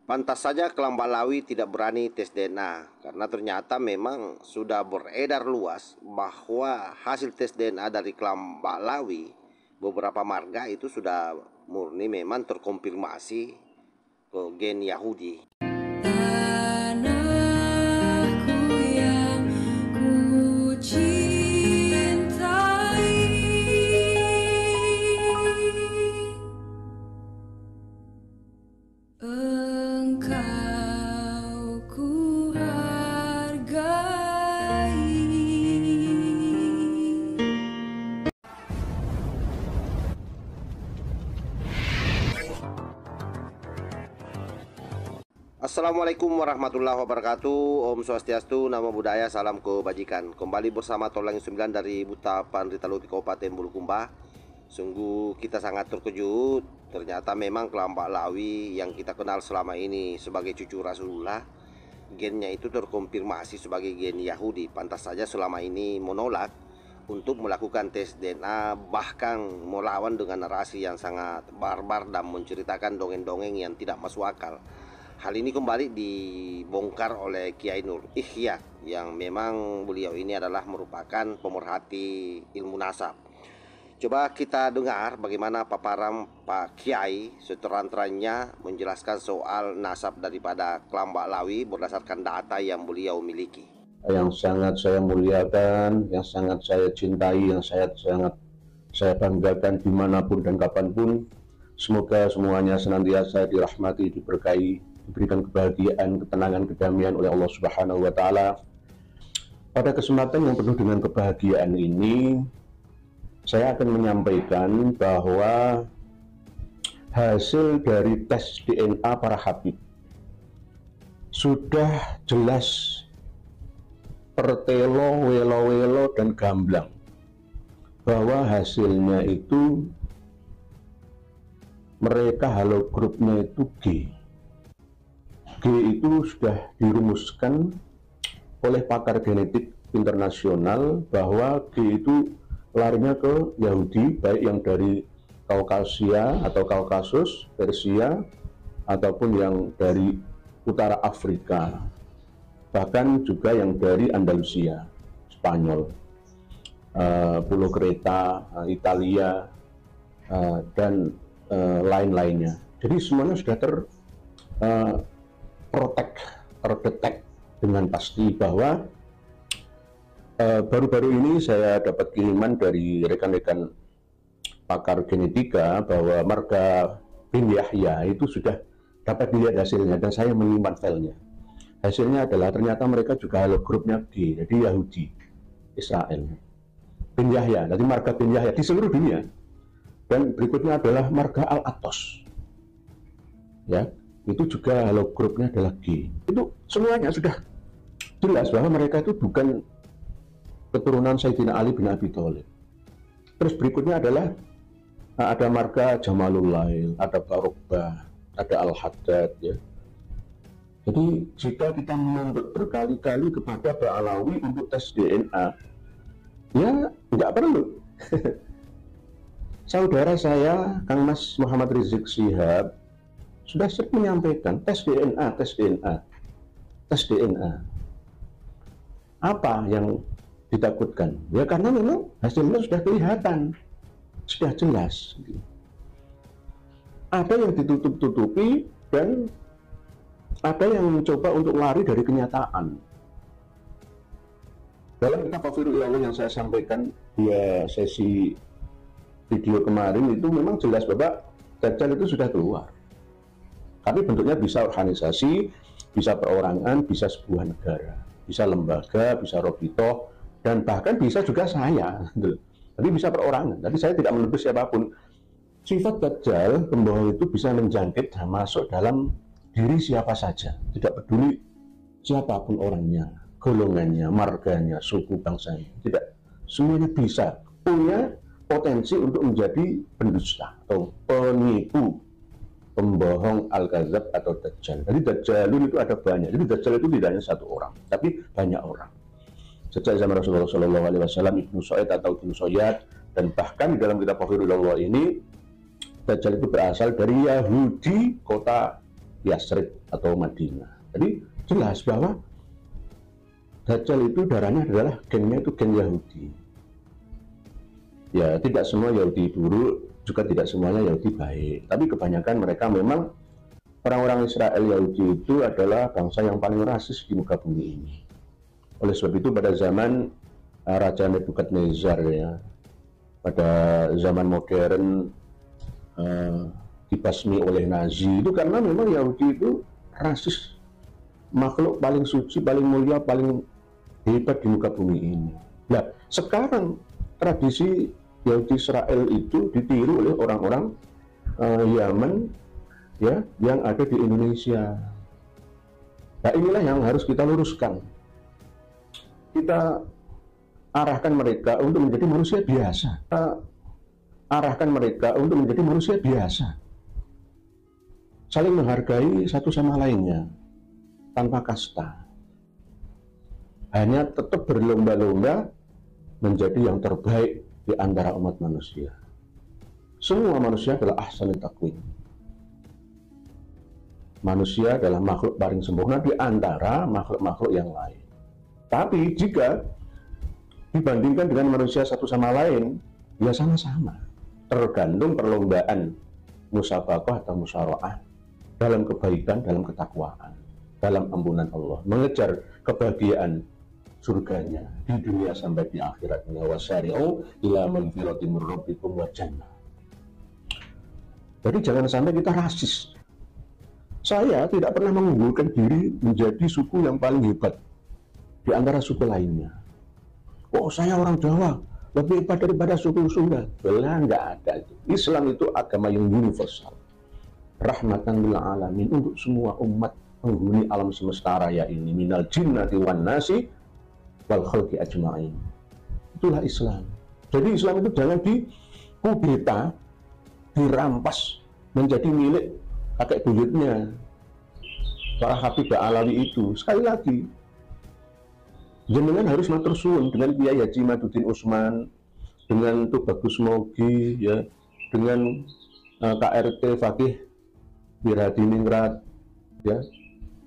Pantas saja Kelang Balawi tidak berani tes DNA karena ternyata memang sudah beredar luas bahwa hasil tes DNA dari Kelang Balawi beberapa marga itu sudah murni memang terkonfirmasi ke gen Yahudi. Tanahku yang ku cintai, Engkau ku hargai. Assalamualaikum warahmatullahi wabarakatuh. Om Swastiastu, Namo Buddhaya, salam kebajikan. Kembali bersama Tolang 9 dari Butapan Ritaluti Kabupaten Bulukumba. Sungguh kita sangat terkejut. Ternyata memang Kelang Balawi yang kita kenal selama ini sebagai cucu Rasulullah, gennya itu terkonfirmasi sebagai gen Yahudi. Pantas saja selama ini menolak untuk melakukan tes DNA, bahkan melawan dengan narasi yang sangat barbar dan menceritakan dongeng-dongeng yang tidak masuk akal. Hal ini kembali dibongkar oleh Kiai Nur Ikhyat, yang memang beliau ini adalah merupakan pemerhati ilmu nasab. Coba kita dengar bagaimana paparan Pak Kiai seterang-terangnya menjelaskan soal nasab daripada Kelang Balawi berdasarkan data yang beliau miliki. Yang sangat saya muliakan, yang sangat saya cintai, yang sangat saya banggakan dimanapun dan kapanpun. Semoga semuanya senantiasa dirahmati, diberkahi, diberikan kebahagiaan, ketenangan, kedamaian oleh Allah Subhanahu wa Ta'ala. Pada kesempatan yang penuh dengan kebahagiaan ini, saya akan menyampaikan bahwa hasil dari tes DNA para habib sudah jelas pertelo, welo-welo, dan gamblang bahwa hasilnya itu mereka halogrupnya itu G. G itu sudah dirumuskan oleh pakar genetik internasional bahwa G itu larinya ke Yahudi, baik yang dari Kaukasia atau Kaukasus, Persia, ataupun yang dari utara Afrika, bahkan juga yang dari Andalusia, Spanyol, Pulau Kreta, Italia, dan lain-lainnya. Jadi semuanya sudah terdetek dengan pasti bahwa baru-baru ini saya dapat kiriman dari rekan-rekan pakar genetika bahwa marga bin Yahya itu sudah dapat dilihat hasilnya, dan saya menyimpan filenya. Hasilnya adalah ternyata mereka juga halogrupnya G, jadi Yahudi Israel. Bin Yahya, jadi marga bin Yahya di seluruh dunia. Dan berikutnya adalah marga Al-Atos, ya, itu juga halogrupnya adalah G. Itu semuanya sudah jelas bahwa mereka itu bukan keturunan Sayyidina Ali bin Abi Thalib. Terus berikutnya adalah ada marga Jamalul-Lail, ada Barokbah, ada Al-Haddad, ya. Jadi jika kita menuntut berkali-kali kepada Balawi untuk tes DNA, ya nggak perlu. Saudara saya, Kang Mas Muhammad Rizik Syihab, sudah sering menyampaikan tes DNA, tes DNA, tes DNA. Apa yang ditakutkan? Ya karena memang hasilnya sudah kelihatan, sudah jelas. Ada yang ditutup-tutupi dan ada yang mencoba untuk lari dari kenyataan. Dalam kitab Fafirul Ilallah yang saya sampaikan di sesi video kemarin itu memang jelas bahwa Dajjal itu sudah keluar. Tapi bentuknya bisa organisasi, bisa perorangan, bisa sebuah negara, bisa lembaga, bisa robitoh, dan bahkan bisa juga saya. Jadi bisa perorangan. Tapi saya tidak menuduh siapapun. Sifat Dajjal, pembohong itu bisa menjangkit dan masuk dalam diri siapa saja. Tidak peduli siapapun orangnya, golongannya, marganya, suku, bangsanya. Tidak. Semuanya bisa. Punya potensi untuk menjadi pendusta atau penipu, pembohong, al-kadzab atau Dajjal. Jadi Dajjalun itu ada banyak. Jadi Dajjal itu tidak hanya satu orang, tapi banyak orang. Sejak zaman Rasulullah SAW, Ibnu So'id atau Ibnu Soyad, dan bahkan di dalam kitab Fafirul Ilallah ini, Dajjal itu berasal dari Yahudi, kota Yasrib atau Madinah. Jadi jelas bahwa Dajjal itu darahnya adalah gennya itu gen Yahudi. Ya, tidak semua Yahudi buruk, juga tidak semuanya Yahudi baik. Tapi kebanyakan mereka memang orang-orang Israel Yahudi itu adalah bangsa yang paling rasis di muka bumi ini. Oleh sebab itu pada zaman Raja Nebukadnezar ya, pada zaman modern dibasmi oleh Nazi itu karena memang Yahudi itu rasis, makhluk paling suci, paling mulia, paling hebat di muka bumi ini. Nah, sekarang tradisi Yahudi Israel itu ditiru oleh orang-orang Yaman ya yang ada di Indonesia. Nah, inilah yang harus kita luruskan. Kita arahkan mereka untuk menjadi manusia biasa. Kita arahkan mereka untuk menjadi manusia biasa. Saling menghargai satu sama lainnya tanpa kasta. Hanya tetap berlomba-lomba menjadi yang terbaik di antara umat manusia. Semua manusia adalah ahsanul taqwim. Manusia adalah makhluk paling sempurna di antara makhluk-makhluk yang lain. Tapi jika dibandingkan dengan manusia satu sama lain, ya sama-sama. Tergantung perlombaan musabaqah atau musyaroah dalam kebaikan, dalam ketakwaan, dalam ampunan Allah, mengejar kebahagiaan surganya di dunia sampai di akhiratnya. Wasari'u ila magfiratin min rabbikum wa jannah. Jadi jangan sampai kita rasis. Saya tidak pernah mengunggulkan diri menjadi suku yang paling hebat di antara suku lainnya. Oh, saya orang Jawa lebih hebat daripada suku Sunda. Belah, nggak ada itu. Islam itu agama yang universal, rahmatan lil alamin, untuk semua umat penghuni alam semesta raya ini, minal jinnati wan nasi wal khalqi ajma'in. Itulah Islam. Jadi Islam itu jangan dikudeta, dirampas menjadi milik kakek buyutnya para Habib Alawi itu. Sekali lagi, jenengan harus matur suwun dengan Kiai Haji Madudin Usman, dengan Tubagus Mogi, ya, dengan KRT Fakih Wiradiningrat, ya,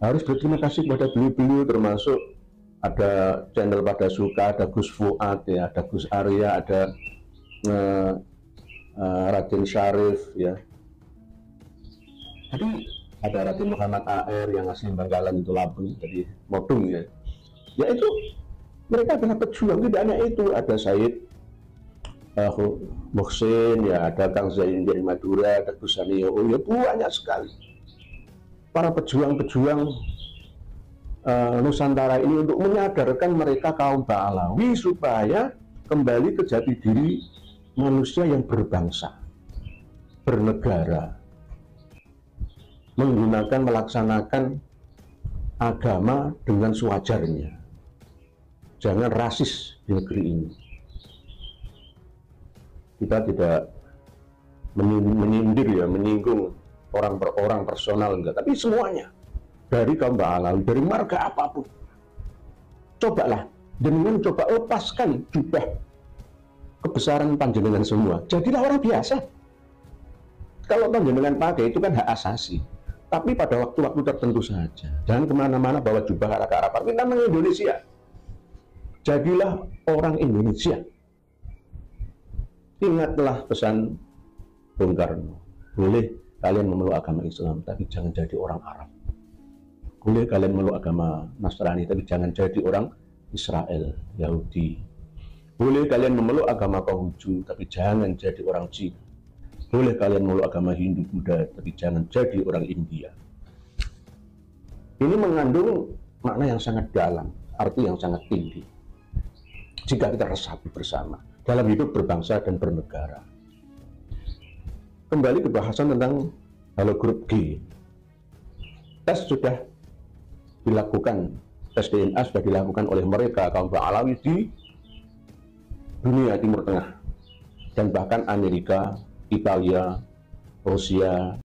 harus berterima kasih kepada beliau-beliau, termasuk ada channel Pada Suka, ada Gus Fuad, ya, ada Gus Arya, ada Raden Syarif, ya. Jadi ada Raden Muhammad AR yang asli Bangkalan itu Lampung, jadi Modung, ya. Ya itu mereka adalah pejuang, tidak hanya itu, ada Said Muhsin, ya, ada Kang Zain dari Madura, ada Gus Sanio, ya banyak sekali para pejuang-pejuang Nusantara ini untuk menyadarkan mereka kaum Ba'alawi supaya kembali ke jati diri manusia yang berbangsa, bernegara, melaksanakan agama dengan sewajarnya. Jangan rasis di negeri ini. Kita tidak menyindir, ya, menyinggung orang per orang personal, enggak, tapi semuanya. Dari kaum Ba'alawi, dari marga apapun. Cobalah, dengan coba lepaskan jubah kebesaran panjenengan semua. Jadilah orang biasa. Kalau panjenengan pakai itu kan hak asasi. Tapi pada waktu-waktu tertentu saja. Jangan kemana-mana bawa jubah arak-arakan. Kita Indonesia. Jadilah orang Indonesia. Ingatlah pesan Bung Karno. Boleh kalian memeluk agama Islam, tapi jangan jadi orang Arab. Boleh kalian memeluk agama Nasrani, tapi jangan jadi orang Israel, Yahudi. Boleh kalian memeluk agama Konghucu, tapi jangan jadi orang Cina. Boleh kalian memeluk agama Hindu, Buddha, tapi jangan jadi orang India. Ini mengandung makna yang sangat dalam, arti yang sangat tinggi. Jika kita resapi bersama dalam hidup berbangsa dan bernegara. Kembali ke bahasan tentang halogrup G. Tes sudah dilakukan, tes DNA sudah dilakukan oleh mereka kaum Ba'alawi di dunia Timur Tengah dan bahkan Amerika, Italia, Rusia,